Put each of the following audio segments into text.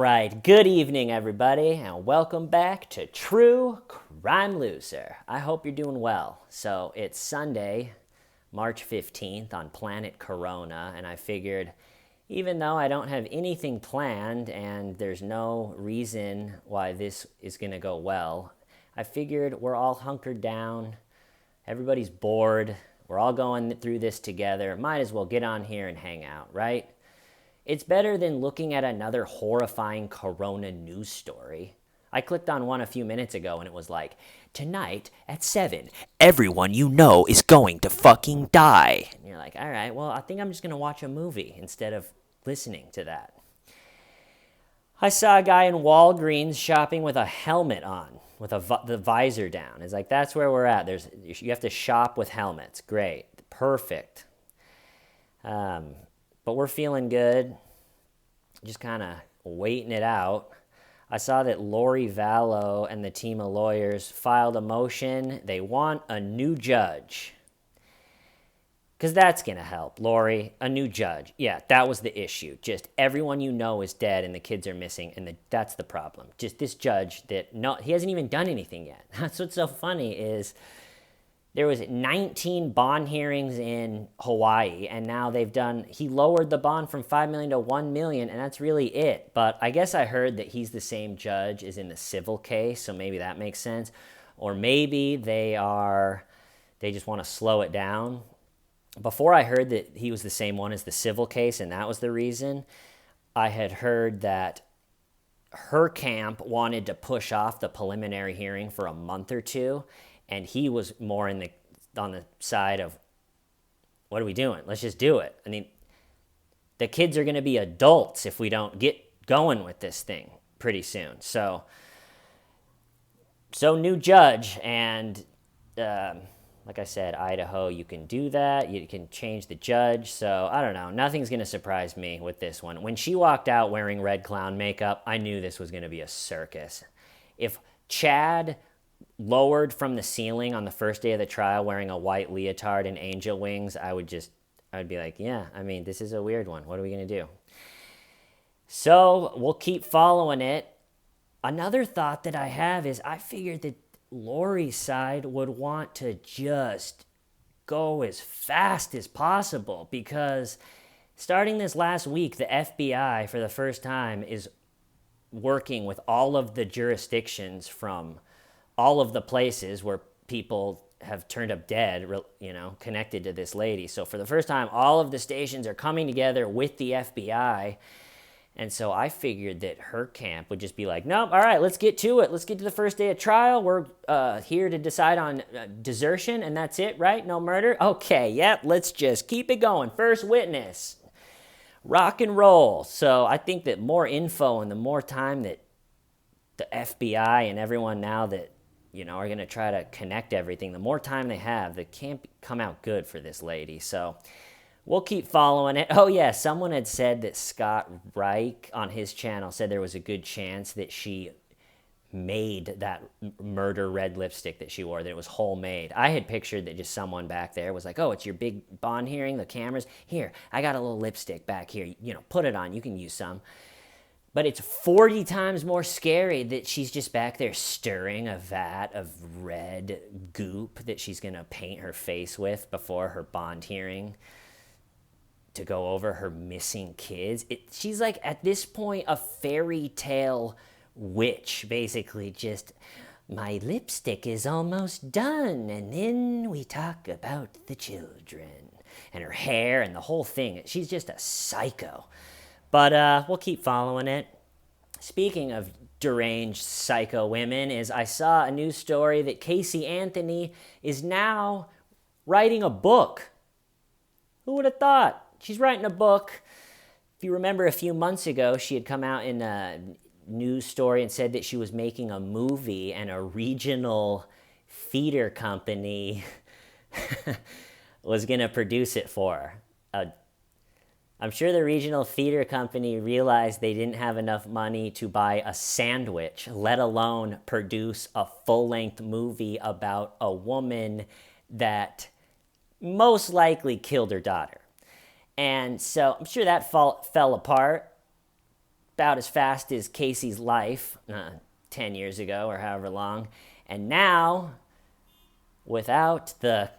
right, good evening, everybody, and welcome back to True Crime Loser. I hope you're doing well. So it's Sunday, March 15th on Planet Corona, and I figured even though I don't have anything planned and there's no reason why this is going to go well, I figured we're all hunkered down, everybody's bored, we're all going through this together, might as well get on here and hang out, right? It's better than looking at another horrifying corona news story. I clicked on one a few minutes ago and it was like, tonight at 7, everyone you know is going to fucking die. And you're like, all right, well, I think I'm just going to watch a movie instead of listening to that. I saw a guy in Walgreens shopping with a helmet on, with the visor down. It's like, that's where we're at. You have to shop with helmets. Great. Perfect. But we're feeling good, just kind of waiting it out. I saw that Lori Vallow and the team of lawyers filed a motion. They want a new judge. Because that's going to help. Lori, a new judge. Yeah, that was the issue. Just everyone you know is dead and the kids are missing, and that's the problem. Just this judge he hasn't even done anything yet. That's what's so funny is there was 19 bond hearings in Hawaii, and now he lowered the bond from $5 million to $1 million, and that's really it. But I guess I heard that he's the same judge as in the civil case, so maybe that makes sense. Or maybe they just want to slow it down. Before I heard that he was the same one as the civil case, and that was the reason, I had heard that her camp wanted to push off the preliminary hearing for a month or two, and he was more on the side of, what are we doing? Let's just do it. I mean, the kids are going to be adults if we don't get going with this thing pretty soon. So new judge, and like I said, Idaho, you can do that. You can change the judge. So I don't know. Nothing's going to surprise me with this one. When she walked out wearing red clown makeup, I knew this was going to be a circus. If Chad lowered from the ceiling on the first day of the trial wearing a white leotard and angel wings, I would be like, yeah, I mean, this is a weird one. What are we going to do? So we'll keep following it. Another thought that I have is I figured that Lori's side would want to just go as fast as possible, because starting this last week, the FBI for the first time is working with all of the jurisdictions from all of the places where people have turned up dead, connected to this lady. So for the first time, all of the stations are coming together with the FBI. And so I figured that her camp would just be like, nope, all right, let's get to it. Let's get to the first day of trial. We're here to decide on desertion, and that's it, right? No murder? Okay, yep, let's just keep it going. First witness. Rock and roll. So I think that more info and the more time that the FBI and everyone now that are going to try to connect everything, the more time they have, they can't come out good for this lady. So we'll keep following it. Oh, yeah, someone had said that Scott Reich on his channel said there was a good chance that she made that murder red lipstick that she wore, that it was homemade. I had pictured that just someone back there was like, oh, it's your big bond hearing, the cameras. Here, I got a little lipstick back here. Put it on. You can use some. But it's 40 times more scary that she's just back there stirring a vat of red goop that she's going to paint her face with before her bond hearing to go over her missing kids. She's like, at this point, a fairy tale witch, basically. Just, my lipstick is almost done, and then we talk about the children. And her hair and the whole thing. She's just a psycho. But we'll keep following it. Speaking of deranged psycho women, I saw a news story that Casey Anthony is now writing a book. Who would have thought? She's writing a book. If you remember a few months ago, she had come out in a news story and said that she was making a movie, and a regional theater company was going to produce it for her. I'm sure the regional theater company realized they didn't have enough money to buy a sandwich, let alone produce a full-length movie about a woman that most likely killed her daughter. And so I'm sure that fell apart. about as fast as Casey's life 10 years ago or however long. And now, without the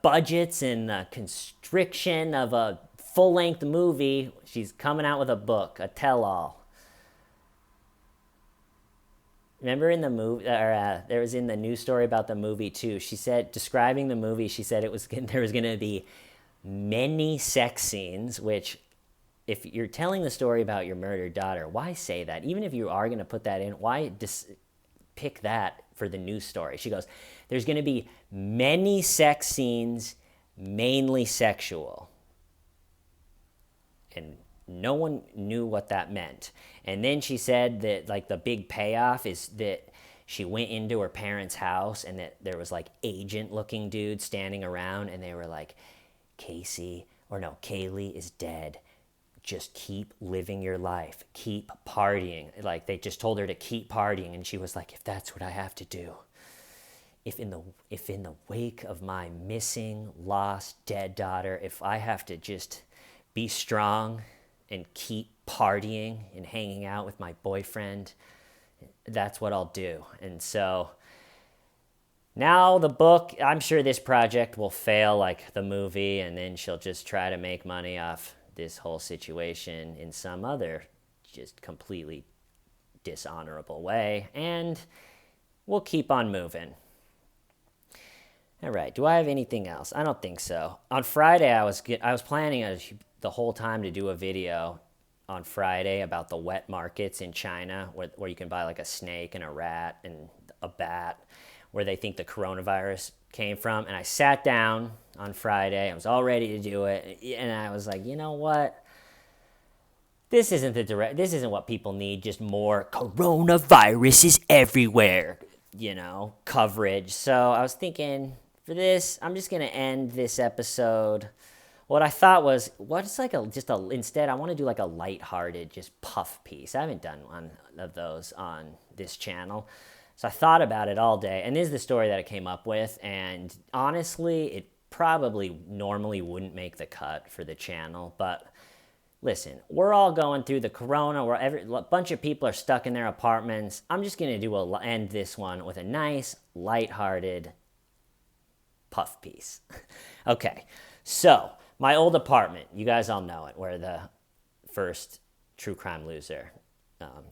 budgets and the constriction of a full-length movie, she's coming out with a book, a tell-all. Remember in the movie, or there was in the news story about the movie too. She said, describing the movie, she said there was going to be many sex scenes. Which, if you're telling the story about your murdered daughter, why say that? Even if you are going to put that in, why pick that for the news story? She goes, there's going to be many sex scenes, mainly sexual. And no one knew what that meant. And then she said that, like, the big payoff is that she went into her parents' house and that there was, like, agent-looking dudes standing around, and they were like, Kaylee is dead. Just keep living your life. Keep partying. Like, they just told her to keep partying, and she was like, if that's what I have to do. If in the wake of my missing, lost, dead daughter, if I have to just be strong and keep partying and hanging out with my boyfriend, that's what I'll do. And so now the book, I'm sure this project will fail like the movie, and then she'll just try to make money off this whole situation in some other just completely dishonorable way, and we'll keep on moving. All right, do I have anything else? I don't think so. On Friday, I was planning the whole time to do a video on Friday about the wet markets in China, where you can buy like a snake and a rat and a bat, where they think the coronavirus came from. And I sat down on Friday. I was all ready to do it, and I was like, you know what? This isn't what people need. Just more coronavirus is everywhere, coverage. So I was thinking, for this, I'm just gonna end this episode. What I thought was, instead, I want to do like a lighthearted, just puff piece. I haven't done one of those on this channel. So I thought about it all day, and this is the story that I came up with, and honestly, it probably normally wouldn't make the cut for the channel, but listen, we're all going through the corona, a bunch of people are stuck in their apartments. I'm just going to end this one with a nice, lighthearted puff piece. Okay, so my old apartment, you guys all know it, where the first True Crime Loser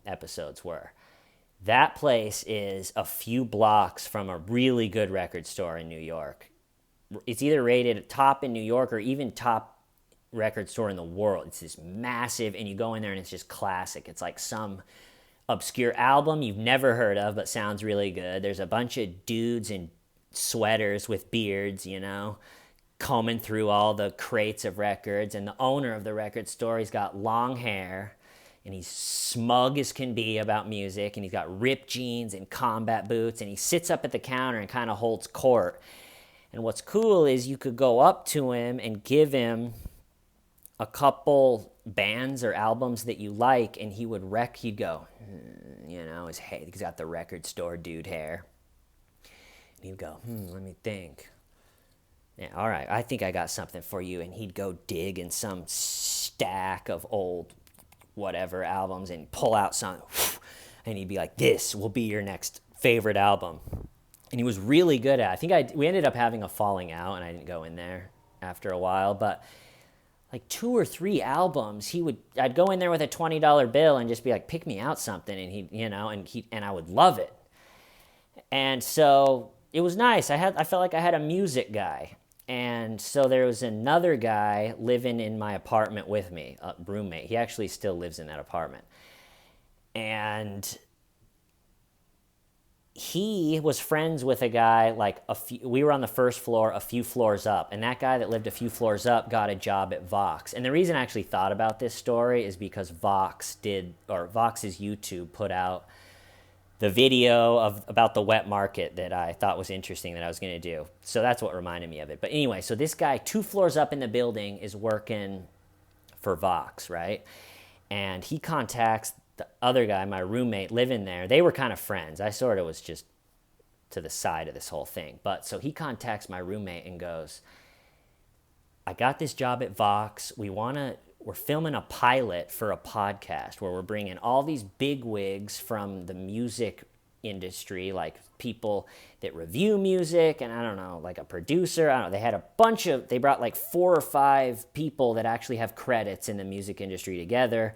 episodes were. That place is a few blocks from a really good record store in New York. It's either rated top in New York or even top record store in the world. It's this massive, and you go in there and it's just classic. It's like some obscure album you've never heard of but sounds really good. There's a bunch of dudes in sweaters with beards, combing through all the crates of records, and the owner of the record store, he's got long hair, and he's smug as can be about music, and he's got ripped jeans and combat boots, and he sits up at the counter and kind of holds court. And what's cool is you could go up to him and give him a couple bands or albums that you like, and he'd go, he's got the record store dude hair. And he'd go, let me think. Yeah, all right, I think I got something for you. And he'd go dig in some stack of old whatever albums and pull out some, and he'd be like, this will be your next favorite album. And he was really good at it. We ended up having a falling out, and I didn't go in there after a while, but like 2 or 3 albums, I'd go in there with a $20 bill and just be like, pick me out something, and and I would love it. And so it was nice. I felt like I had a music guy. And so there was another guy living in my apartment with me, a roommate. He actually still lives in that apartment. And he was friends with a guy, we were on the first floor, a few floors up. And that guy that lived a few floors up got a job at Vox. And the reason I actually thought about this story is because Vox's YouTube put out the video about the wet market that I thought was interesting that I was going to do. So that's what reminded me of it. But anyway, so this guy 2 floors up in the building is working for Vox, right? And he contacts the other guy, my roommate, living there. They were kind of friends. I sort of was just to the side of this whole thing. But so he contacts my roommate and goes, I got this job at Vox. We're we're filming a pilot for a podcast where we're bringing all these big wigs from the music industry, like people that review music, and I don't know, like a producer. I don't know. They had they brought like 4 or 5 people that actually have credits in the music industry together,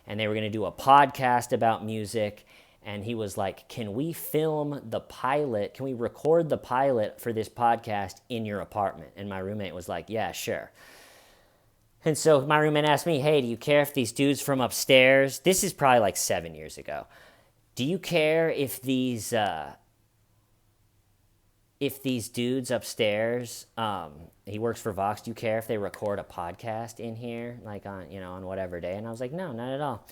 and they were going to do a podcast about music. And he was like, can we film the pilot? Can we record the pilot for this podcast in your apartment? And my roommate was like, yeah, sure. And so my roommate asked me, hey, do you care if these dudes from upstairs, this is probably like 7 years ago, do you care if these dudes upstairs, he works for Vox, do you care if they record a podcast in here, like on whatever day? And I was like, no, not at all.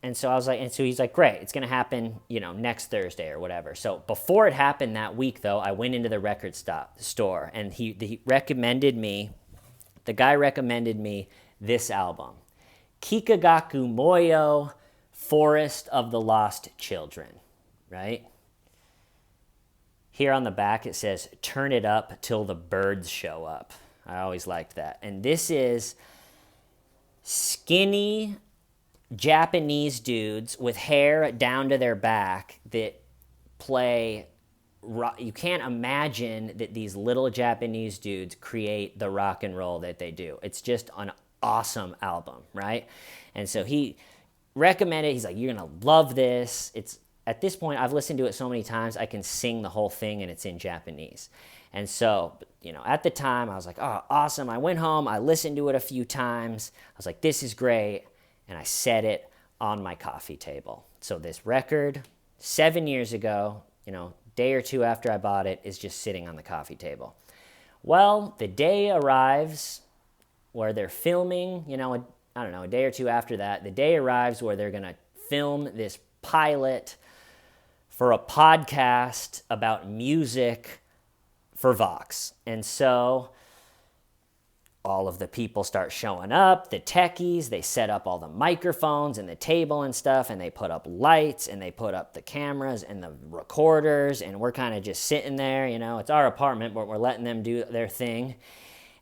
And so I was like, and so he's like, great, it's gonna happen, next Thursday or whatever. So before it happened that week, though, I went into the record store, and the guy recommended me this album, Kikagaku Moyo, Forest of the Lost Children, right? Here on the back it says, turn it up till the birds show up. I always liked that. And this is skinny Japanese dudes with hair down to their back that play rock. You can't imagine that these little Japanese dudes create the rock and roll that they do. It's just an awesome album, right? And so he recommended, he's like, you're gonna love this. It's, at this point, I've listened to it so many times, I can sing the whole thing and it's in Japanese. And so, at the time, I was like, oh, awesome. I went home, I listened to it a few times. I was like, this is great. And I set it on my coffee table. So this record, 7 years ago, day or two after I bought it, is just sitting on the coffee table. Well, the day arrives where they're filming, I don't know, a day or two after that, the day arrives where they're going to film this pilot for a podcast about music for Vox. And so all of the people start showing up, the techies, they set up all the microphones and the table and stuff, and they put up lights, and they put up the cameras and the recorders, and we're kind of just sitting there, it's our apartment, but we're letting them do their thing.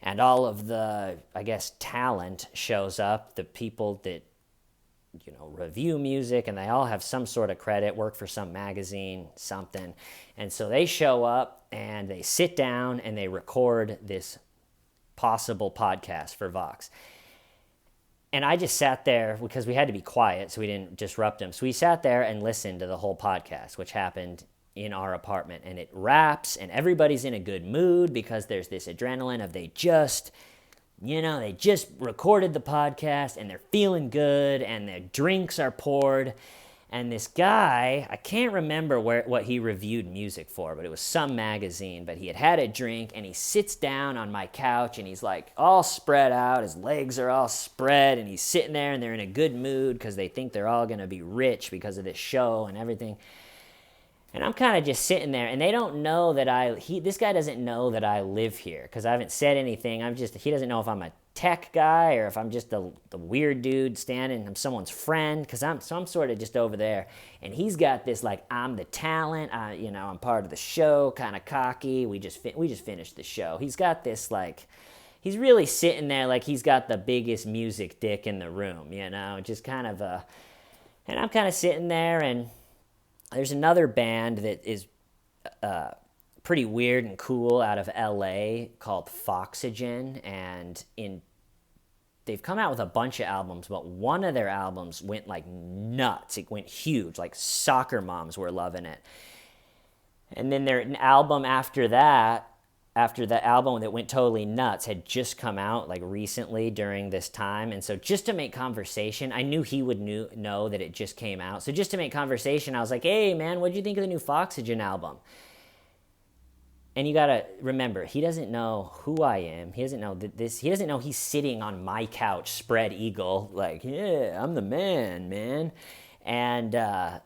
And all of the, I guess, talent shows up, the people that, review music, and they all have some sort of credit, work for some magazine, something. And so they show up, and they sit down, and they record this possible podcast for Vox. And I just sat there because we had to be quiet so we didn't disrupt them. So we sat there and listened to the whole podcast, which happened in our apartment. And it wraps, and everybody's in a good mood because there's this adrenaline of they just recorded the podcast and they're feeling good and their drinks are poured. And this guy, I can't remember what he reviewed music for, but it was some magazine, but he had a drink, and he sits down on my couch, and he's like all spread out, his legs are all spread, and he's sitting there, and they're in a good mood because they think they're all going to be rich because of this show and everything. And I'm kind of just sitting there, and they don't know that this guy doesn't know that I live here because I haven't said anything. He doesn't know if I'm a tech guy or if I'm just the weird dude standing, I'm someone's friend, because I'm sort of just over there. And he's got this, like, I'm the talent, I'm part of the show, kind of cocky. We just finished the show. He's got this, like, he's really sitting there like he's got the biggest music dick in the room, just kind of and I'm kind of sitting there, and there's another band that is pretty weird and cool out of LA called Foxygen, and they've come out with a bunch of albums, but one of their albums went like nuts. It went huge, like soccer moms were loving it. And then their album after the album that went totally nuts had just come out like recently during this time. And so just to make conversation, I knew he would know that it just came out. So just to make conversation, I was like, hey man, what'd you think of the new Foxygen album? And you gotta remember, he doesn't know who I am. He doesn't know he doesn't know he's sitting on my couch, spread eagle, like, yeah, I'm the man. And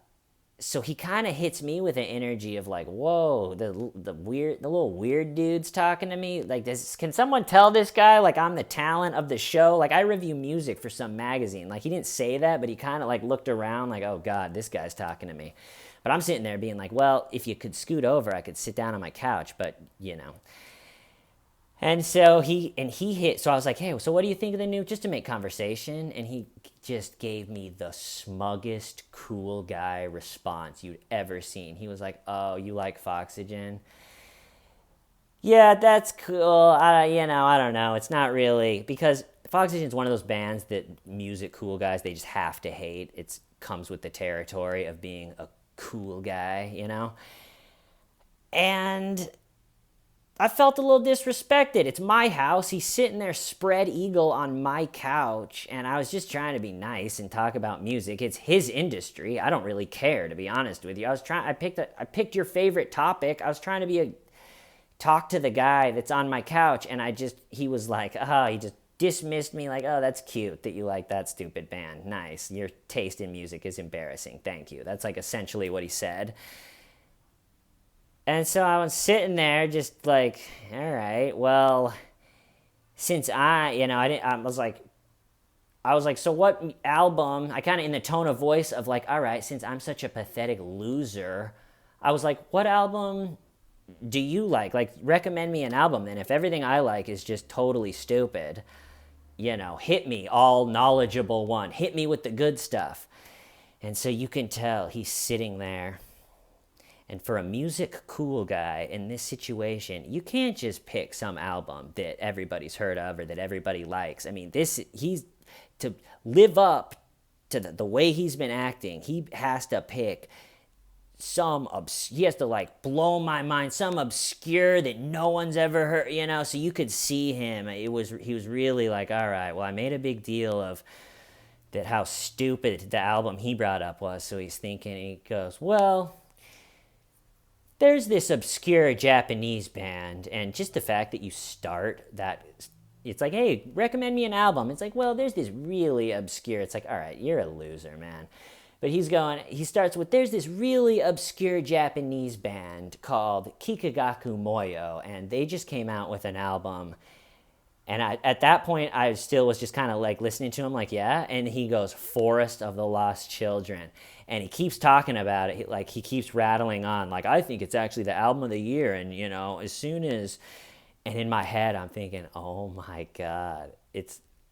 so he kind of hits me with an energy of like, whoa, the little weird dude's talking to me. Like, can someone tell this guy, like, I'm the talent of the show? Like, I review music for some magazine. Like, he didn't say that, but he kind of like looked around like, oh God, this guy's talking to me. But I'm sitting there being like, well, if you could scoot over, I could sit down on my couch, but And so he hit. So I was like, "Hey, so what do you think of the new?" Just to make conversation, and he just gave me the smuggest cool guy response you'd ever seen. He was like, "Oh, you like Foxygen? Yeah, that's cool. I don't know. It's not really because Foxygen's one of those bands that music cool guys they just have to hate. It comes with the territory of being a cool guy. And I felt a little disrespected. It's my house. He's sitting there spread eagle on my couch, and I was just trying to be nice and talk about music. It's his industry. I don't really care, to be honest with you. I picked your favorite topic. I was trying to talk to the guy that's on my couch, and he was like, he just dismissed me like, oh, that's cute that you like that stupid band. Nice. Your taste in music is embarrassing. Thank you. That's like essentially what he said. And so I was sitting there just like, all right, well, since I didn't, I was like, so what album? I kind of in the tone of voice of like, all right, since I'm such a pathetic loser, I was like, what album do you like? Like, recommend me an album. And if everything I like is just totally stupid, hit me, all knowledgeable one. Hit me with the good stuff. And so you can tell he's sitting there. And for a music cool guy in this situation, you can't just pick some album that everybody's heard of or that everybody likes. I mean, he's to live up to the way he's been acting, he has to pick he has to like blow my mind, some obscure that no one's ever heard, so you could see him. He was really like, all right, well, I made a big deal of that, how stupid the album he brought up was. So he's thinking, he goes, well, there's this obscure Japanese band, and just the fact that you start that, it's like, hey, recommend me an album. It's like, well, there's this really obscure. It's like, all right, you're a loser, man. But he starts with, there's this really obscure Japanese band called Kikagaku Moyo, and they just came out with an album. And at that point, I still was just kind of like listening to him like, yeah. And he goes, Forest of the Lost Children. And he keeps talking about it. Like, he keeps rattling on. Like, I think it's actually the album of the year. And, as soon as... And in my head, I'm thinking, oh, my God.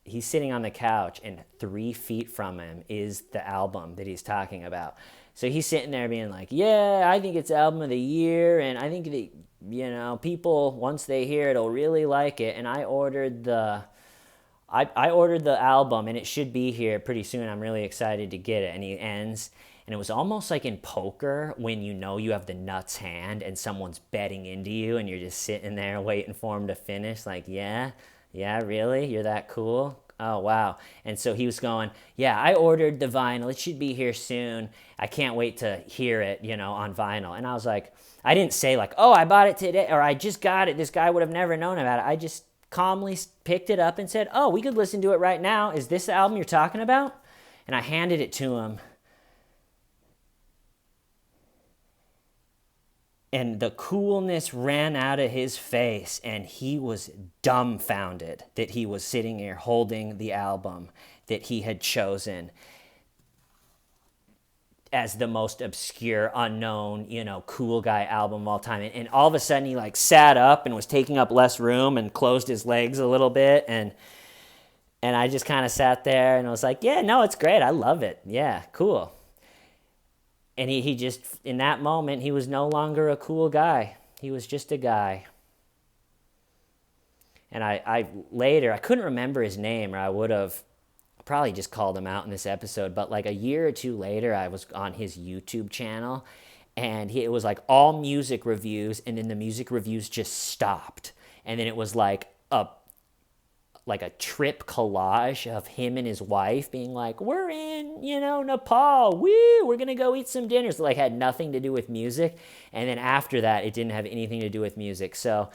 He's sitting on the couch, and 3 feet from him is the album that he's talking about. So he's sitting there being like, yeah, I think it's album of the year. And I think that, people, once they hear it, will really like it. And I ordered the album, and it should be here pretty soon. I'm really excited to get it. And he ends, and it was almost like in poker when you have the nuts hand and someone's betting into you, and you're just sitting there waiting for him to finish. Like, yeah, really? You're that cool? Oh, wow. And so he was going, yeah, I ordered the vinyl. It should be here soon. I can't wait to hear it, on vinyl. And I was like, I didn't say like, oh, I bought it today, or I just got it. This guy would have never known about it. I just calmly picked it up and said, oh, we could listen to it right now. Is this the album you're talking about? And I handed it to him. And the coolness ran out of his face, and he was dumbfounded that he was sitting here holding the album that he had chosen as the most obscure, unknown, cool guy album of all time. And all of a sudden he like sat up and was taking up less room and closed his legs a little bit. And I just kind of sat there and I was like, yeah, no, it's great. I love it. Yeah, cool. And he just, in that moment, he was no longer a cool guy. He was just a guy. And I later, I couldn't remember his name, or I would have probably just called him out in this episode. But like a year or two later, I was on his YouTube channel, and it was like all music reviews, and then the music reviews just stopped. And then it was like a trip collage of him and his wife being like, we're in, Nepal, woo, we're going to go eat some dinner. So like had nothing to do with music. And then after that, it didn't have anything to do with music. So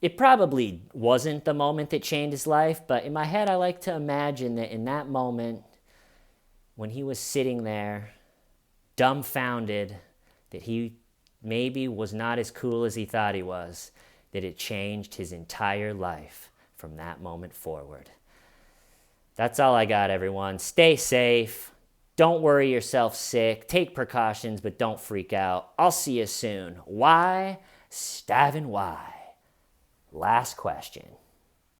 it probably wasn't the moment that changed his life, but in my head, I like to imagine that in that moment, when he was sitting there, dumbfounded, that he maybe was not as cool as he thought he was, that it changed his entire life from that moment forward. That's all I got, everyone. Stay safe. Don't worry yourself sick. Take precautions, but don't freak out. I'll see you soon. Why? Stavin' why? Last question.